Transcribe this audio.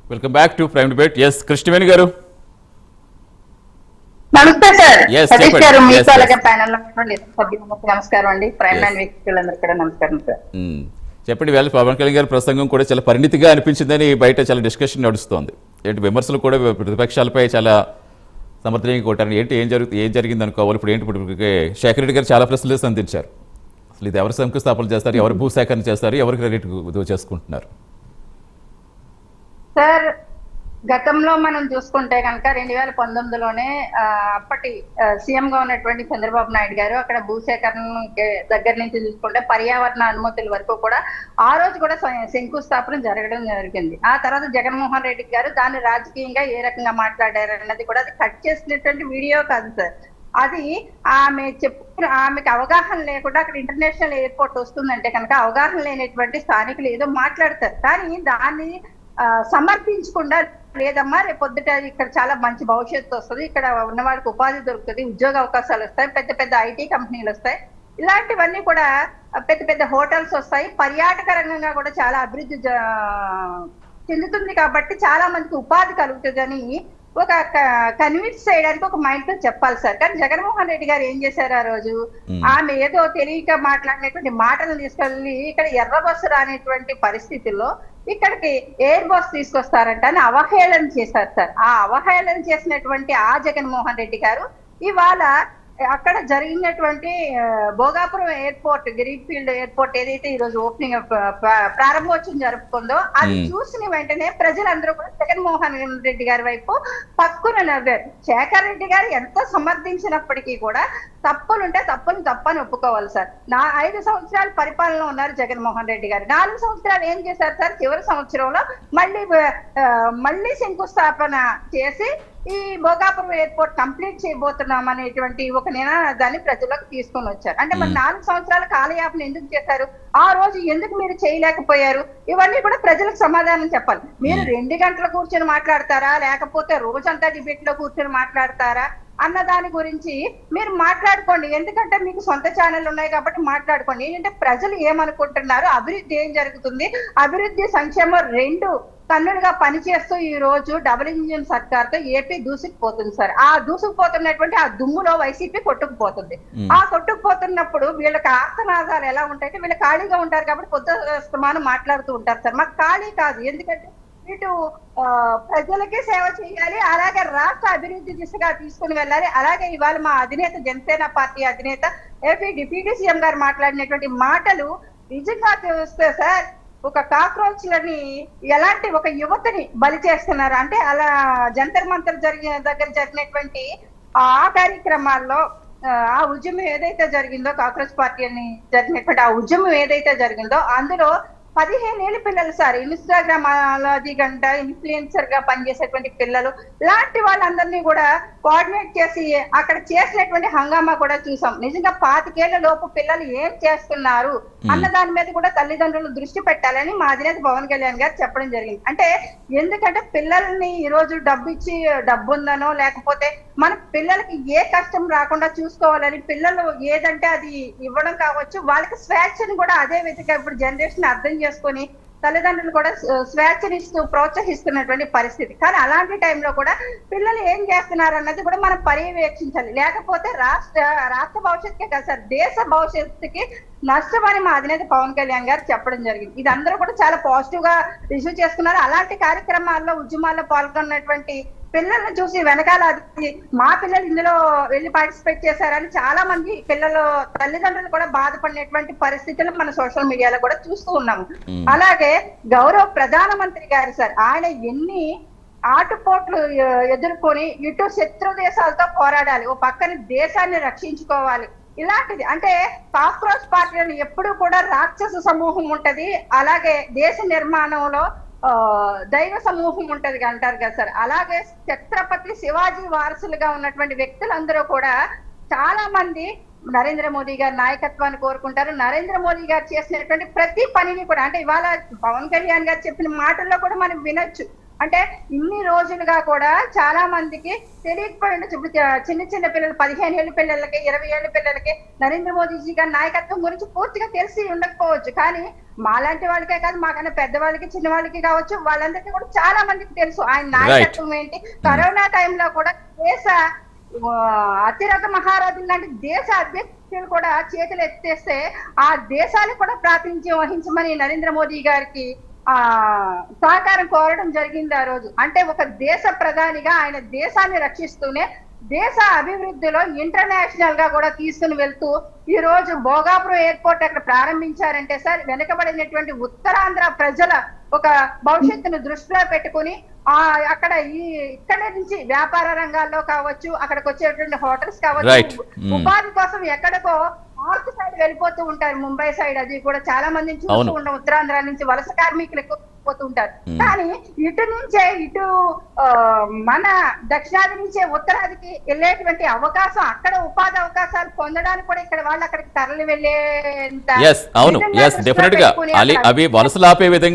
Welcome back to prime debate. S Krishnaveni garu. నమస్తే sir. Yes, Satish చెప్పండి. గారు, మీకు Yes, అలాగే yes. ప్యానెల్ లో ఉన్నటువంటి సభ్యులందరికీ నమస్కారం అండి. Prime Yes. లైన్ వీక్షకులందరికీ కూడా నమస్కారం సార్. చెప్పండి, వేళ పవన్ కళ్యాణ్ గారి ప్రసంగం కూడా చాలా పరిణితిగా అనిపించిందని బయట చాలా డిస్కషన్ నడుస్తోంది. ఏంటి విమర్శలు కూడా ప్రతిపక్షాలపై చాలా సమర్థనీయంగా కొట్టారు. ఏంటి ఏం జరిగింది అనుకోవాలి. ఇప్పుడు శేఖర్ రెడ్డి గారు చాలా ప్రశ్నలు సంధించారు. అసలు ఇది ఎవరు శంకుస్థాపన చేస్తారు, ఎవరు భూసేకరణ చేస్తారు, ఎవరు క్రెడిట్ చేసుకుంటున్నారు? సార్, గతంలో మనం చూసుకుంటే కనుక 2019లోనే అప్పటి సీఎం గా ఉన్నటువంటి చంద్రబాబు నాయుడు గారు అక్కడ భూసేకరణ దగ్గర నుంచి చూసుకుంటే పర్యావరణ అనుమతుల వరకు కూడా ఆ రోజు కూడా శంకుస్థాపన జరగడం జరిగింది. ఆ తర్వాత జగన్మోహన్ రెడ్డి గారు దాన్ని రాజకీయంగా ఏ రకంగా మాట్లాడారు అన్నది కూడా అది కట్ చేసినటువంటి వీడియో కాదు సార్. అది ఆమెకి అవగాహన లేకుండా అక్కడ ఇంటర్నేషనల్ ఎయిర్పోర్ట్ వస్తుందంటే కనుక అవగాహన లేనటువంటి స్థానికులు ఏదో మాట్లాడతారు. కానీ దాన్ని సమర్థించకుండా లేదమ్మా రేపు పొద్దుట ఇక్కడ చాలా మంచి భవిష్యత్తు వస్తుంది, ఇక్కడ ఉన్నవాడికి ఉపాధి దొరుకుతుంది, ఉద్యోగ అవకాశాలు వస్తాయి, పెద్ద పెద్ద ఐటీ కంపెనీలు వస్తాయి, ఇలాంటివన్నీ కూడా పెద్ద పెద్ద హోటల్స్ వస్తాయి, పర్యాటక రంగంగా కూడా చాలా అభివృద్ధి చెందుతుంది కాబట్టి చాలా మందికి ఉపాధి కలుగుతుందని ఒక కన్విన్స్ చేయడానికి ఒక మైండ్ తో చెప్పాలి సార్. కానీ జగన్మోహన్ రెడ్డి గారు ఏం చేశారు ఆ రోజు, ఆమె ఏదో తెలియక మాట్లాడినటువంటి మాటలు తీసుకెళ్లి ఇక్కడ ఎర్ర బస్సు రానిటువంటి పరిస్థితుల్లో ఇక్కడికి ఎయిర్ బస్ తీసుకొస్తారంట అని అవహేళన చేశారు సార్. ఆ అవహేళన చేసినటువంటి ఆ జగన్మోహన్ రెడ్డి గారు ఇవాళ అక్కడ జరిగినటువంటి Bhogapuram airport, green field airport ఏదైతే ఈ రోజు ఓపెనింగ్ ప్రారంభోత్సవం జరుపుకుందో అది చూసిన వెంటనే ప్రజలందరూ కూడా జగన్మోహన్ రెడ్డి గారి వైపు పక్కున నవ్వారు. శేఖర్ రెడ్డి గారు ఎంత సమర్థించినప్పటికీ కూడా తప్పులుంటే తప్పని ఒప్పుకోవాలి సార్. 5 సంవత్సరాలు పరిపాలనలో ఉన్నారు జగన్మోహన్ రెడ్డి గారు. 4 సంవత్సరాలు ఏం చేశారు సార్? చివరి సంవత్సరంలో మళ్ళీ శంకుస్థాపన చేసి ఈ భోగాపురం ఎయిర్పోర్ట్ కంప్లీట్ చేయబోతున్నాం అనేటువంటి ఒక నినాదాన్ని ప్రజలకు తీసుకొని వచ్చారు. అంటే మరి 4 సంవత్సరాల కాలయాపన ఎందుకు చేశారు? ఆ రోజు ఎందుకు మీరు చేయలేకపోయారు? ఇవన్నీ కూడా ప్రజలకు సమాధానం చెప్పాలి. మీరు 2 గంటలు కూర్చొని మాట్లాడతారా, లేకపోతే రోజంతా డిబేట్ లో కూర్చొని మాట్లాడతారా అన్న దాని గురించి మీరు మాట్లాడుకోండి. ఎందుకంటే మీకు సొంత ఛానల్ ఉన్నాయి కాబట్టి మాట్లాడుకోండి. ఏంటంటే ప్రజలు ఏమనుకుంటున్నారు, అభివృద్ధి ఏం జరుగుతుంది, అభివృద్ధి సంక్షేమం 2 కన్నులుగా పనిచేస్తూ ఈ రోజు డబుల్ ఇంజిన్ సర్కార్ తో ఏపీ దూసుకుపోతుంది సార్. ఆ దూసుకుపోతున్నటువంటి ఆ దుమ్ములో వైసీపీ కొట్టుకుపోతుంది. ఆ కొట్టుకుపోతున్నప్పుడు వీళ్ళకి ఆర్తనాదాలు ఎలా ఉంటాయంటే వీళ్ళు ఖాళీగా ఉంటారు కాబట్టి పొద్దుస్తమానం మాట్లాడుతూ ఉంటారు సార్. మాకు ఖాళీ కాదు, ఎందుకంటే ఇటు ప్రజలకి సేవ చేయాలి, అలాగే రాష్ట్ర అభివృద్ధి దిశగా తీసుకుని వెళ్ళాలి. అలాగే ఇవాళ మా అధినేత జనసేన పార్టీ అధినేత ఏపీ డిప్యూటీ సీఎం గారు మాట్లాడినటువంటి మాటలు నిజంగా చూస్తే సార్ ఒక కాక్రోచ్లని ఎలాంటి ఒక యువతని బలి చేస్తున్నారు అంటే అలా జంతర్ మంతర్ దగ్గర జరిగినటువంటి ఆ కార్యక్రమాల్లో ఆ ఉద్యమం ఏదైతే జరిగిందో, కాక్రోచ్ పార్టీ అని జరిగినటువంటి ఆ ఉద్యమం ఏదైతే జరిగిందో అందులో 15 ఏళ్ళ పిల్లలు సార్, ఇన్స్టాగ్రామ్ అది గంట ఇన్ఫ్లుయెన్సర్ గా పనిచేసేటువంటి పిల్లలు లాంటి వాళ్ళందరినీ కూడా కోఆర్డినేట్ చేసి అక్కడ చేసినటువంటి హంగామా కూడా చూసాం. నిజంగా 25 ఏళ్ల లోపు పిల్లలు ఏం చేస్తున్నారు అన్న దాని మీద కూడా తల్లిదండ్రులు దృష్టి పెట్టాలని మా అధినేత పవన్ కళ్యాణ్ గారు చెప్పడం జరిగింది. అంటే ఎందుకంటే పిల్లల్ని ఈ రోజు డబ్బు ఇచ్చి డబ్బు ఉందనో లేకపోతే మన పిల్లలకి ఏ కష్టం రాకుండా చూసుకోవాలని పిల్లలు ఏదంటే అది ఇవ్వడం కావచ్చు, వాళ్ళకి స్వేచ్ఛను కూడా అదే విధంగా ఇప్పుడు జనరేషన్ అర్థం చేసుకొని తల్లిదండ్రులు కూడా స్వేచ్ఛనిస్తూ ప్రోత్సహిస్తున్నటువంటి పరిస్థితి. కానీ అలాంటి టైంలో కూడా పిల్లలు ఏం చేస్తున్నారు అన్నది కూడా మనం పర్యవేక్షించాలి. లేకపోతే రాష్ట్ర భవిష్యత్తుకే కాదు సార్, దేశ భవిష్యత్తుకి నష్టమని మా అధినేత పవన్ కళ్యాణ్ గారు చెప్పడం జరిగింది. ఇది అందరూ కూడా చాలా పాజిటివ్ గా రిసీవ్ చేసుకున్నారు. అలాంటి కార్యక్రమాల్లో ఉద్యమాల్లో పాల్గొన్నటువంటి పిల్లల్ని చూసి వెనకాల అది మా పిల్లలు ఇందులో వెళ్ళి పార్టిసిపేట్ చేశారని చాలా మంది పిల్లలు తల్లిదండ్రులు కూడా బాధపడినటువంటి పరిస్థితులు మన సోషల్ మీడియాలో కూడా చూస్తూ ఉన్నాము. అలాగే గౌరవ ప్రధానమంత్రి గారు సార్, ఆయన ఎన్ని ఆటుపోట్లు ఎదుర్కొని ఇటు శత్రు దేశాలతో పోరాడాలి, ఓ పక్కన దేశాన్ని రక్షించుకోవాలి. ఇలాంటిది అంటే కాక్రోచ్ పార్టీలను ఎప్పుడు కూడా రాక్షస సమూహం ఉంటది, అలాగే దేశ నిర్మాణంలో దైవ సమూహం ఉంటది అంటారు కదా సార్. అలాగే ఛత్రపతి శివాజీ వారసులుగా ఉన్నటువంటి వ్యక్తులందరూ కూడా చాలా మంది నరేంద్ర మోదీ గారి నాయకత్వాన్ని కోరుకుంటారు. నరేంద్ర మోదీ గారు చేసినటువంటి ప్రతి పనిని కూడా అంటే ఇవాళ పవన్ కళ్యాణ్ గారు చెప్పిన మాటల్లో కూడా మనం వినొచ్చు. అంటే ఇన్ని రోజులుగా కూడా చాలా మందికి తెలియకపోయి ఉండొచ్చు. ఇప్పుడు చిన్న చిన్న పిల్లలు 15 ఏళ్ళ పిల్లలకి 20 ఏళ్ళ పిల్లలకి నరేంద్ర మోదీజీ గారి నాయకత్వం గురించి పూర్తిగా తెలిసి ఉండకపోవచ్చు. కానీ మాలాంటి వాళ్ళకే కాదు, మాకన్నా పెద్దవాళ్ళకి చిన్న వాళ్ళకి కావచ్చు, వాళ్ళందరికీ కూడా చాలా మందికి తెలుసు ఆయన నాయకత్వం ఏంటి. కరోనా టైంలో కూడా దేశ అతిరథ మహారాజులు లాంటి దేశ అధ్యక్షులు కూడా చేతులు ఎత్తేస్తే ఆ దేశానికి కూడా ప్రాతినిధ్యం వహించమని నరేంద్ర మోదీ గారికి సహకారం కోరడం జరిగింది ఆ రోజు. అంటే ఒక దేశ ప్రధానిగా ఆయన దేశాన్ని రక్షిస్తూనే దేశ అభివృద్ధిలో ఇంటర్నేషనల్ గా కూడా తీసుకుని వెళ్తూ ఈ రోజు భోగాపురం ఎయిర్పోర్ట్ అక్కడ ప్రారంభించారంటే సార్, వెనుకబడినటువంటి ఉత్తరాంధ్ర ప్రజల ఒక భవిష్యత్తును దృష్టిలో పెట్టుకుని అక్కడ ఇక్కడ నుంచి వ్యాపార రంగాల్లో కావచ్చు, అక్కడికి వచ్చేటువంటి హోటల్స్ కావచ్చు, ఉపాధి కోసం ఎక్కడికో నార్త్ సైడ్ వెళ్ళిపోతూ ఉంటారు, ముంబై సైడ్. అది కూడా చాలా మందిని చూస్తూ ఉంటాం, ఉత్తరాంధ్ర నుంచి వలస కార్మికులు ఎక్కువ పోతూ ఉంటారు. కానీ ఇటు నుంచే ఇటు మన దక్షిణాది నుంచే ఉత్తరాదికి వెళ్ళేటువంటి అవకాశం, అక్కడ ఉపాధి అవకాశాలు పొందడానికి కూడా ఇక్కడ వాళ్ళు అక్కడికి తరలి వెళ్ళేంత అవును, డెఫినెట్ గా అవి వలసలు ఆపే విధంగా